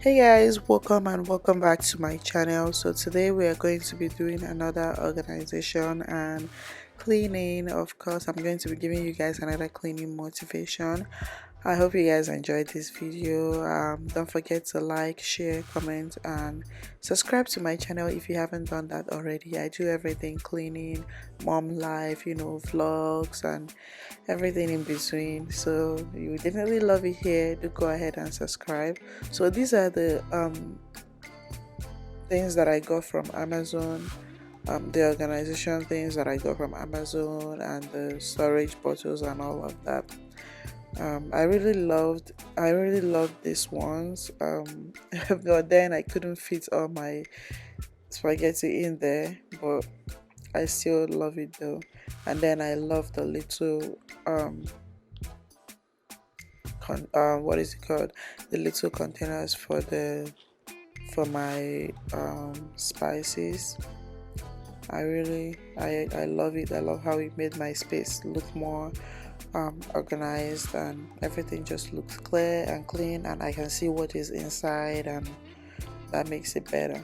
Hey guys, welcome and welcome back to my channel. So today we are going to be doing another organization and cleaning. Of course, I'm going to be giving you guys another cleaning motivation. I hope you guys enjoyed this video. Don't forget to like, share, comment, and subscribe to my channel if you haven't done that already. I do everything cleaning, mom life, vlogs, and everything in between. So you definitely love it here. Do go ahead and subscribe. So these are the things that I got from Amazon. The organization things that I got from Amazon and the storage bottles and all of that. I really loved these ones. But then I couldn't fit all my spaghetti in there, but I still love it though. And then I love the little what is it called? The little containers for my spices. I love it. I love how it made my space look more organized, and everything just looks clear and clean, and I can see what is inside, and that makes it better.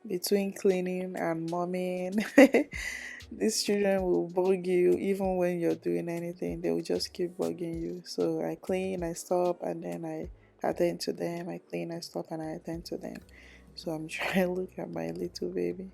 between cleaning and momming. These children will bug you even when you're doing anything, they will just keep bugging you. So I clean, I stop, and then I attend to them. I clean, I stop, and I attend to them. So I'm trying to look at my little baby.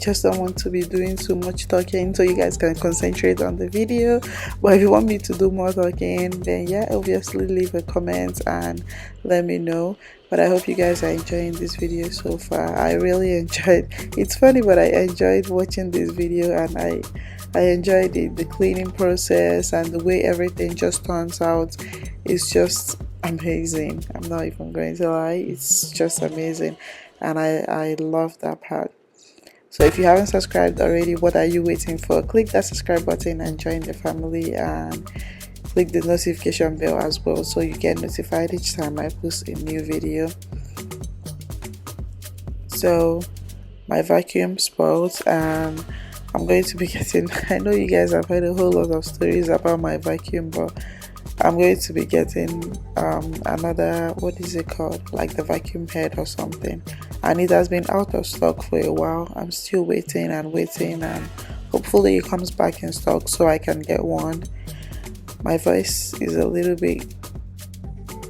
just don't want to be doing too much talking, so you guys can concentrate on the video. But if you want me to do more talking, then yeah, obviously leave a comment and let me know. But I hope you guys are enjoying this video so far. I really enjoyed, it's funny, but I enjoyed watching this video, and I enjoyed the cleaning process, and the way everything just turns out is just amazing. I'm not even going to lie, it's just amazing, and I love that part. So if you haven't subscribed already, what are you waiting for? Click that subscribe button and join the family, and click the notification bell as well, so you get notified each time I post a new video. So my vacuum spoiled, and I'm going to be getting, I know you guys have heard a whole lot of stories about my vacuum, but I'm going to be getting another, what is it called, like the vacuum head or something, and it has been out of stock for a while. I'm still waiting and waiting, and hopefully it comes back in stock so I can get one. My voice is a little bit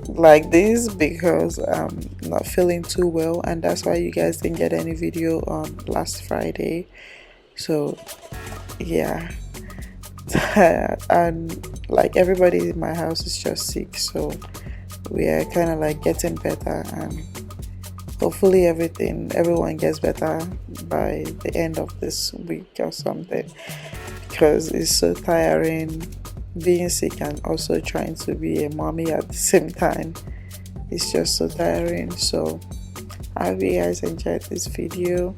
like this because I'm not feeling too well, and that's why you guys didn't get any video on last Friday. So yeah, and like everybody in my house is just sick, so we are kind of like getting better, and hopefully everyone gets better by the end of this week or something, because it's so tiring being sick and also trying to be a mommy at the same time. It's just so tiring. So I hope you guys enjoyed this video.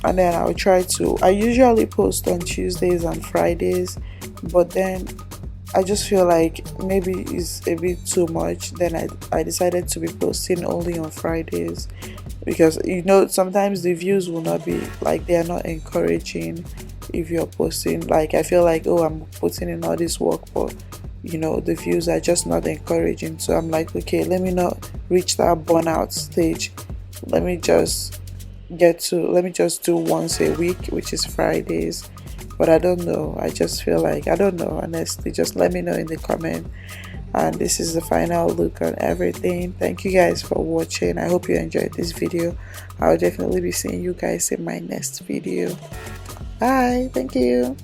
And then I'll try to, I usually post on Tuesdays and Fridays, but then I just feel like maybe it's a bit too much. Then I decided to be posting only on Fridays, because you know sometimes the views will not be like, they are not encouraging if you're posting. Like I feel like, oh, I'm putting in all this work, but you know the views are just not encouraging. So I'm like, okay, let me not reach that burnout stage. Let me just do once a week, which is Fridays. But I don't know, I just feel like, I don't know, honestly. Just let me know in the comment. And this is the final look on everything. Thank you guys for watching. I hope you enjoyed this video. I'll definitely be seeing you guys in my next video. Bye. Thank you.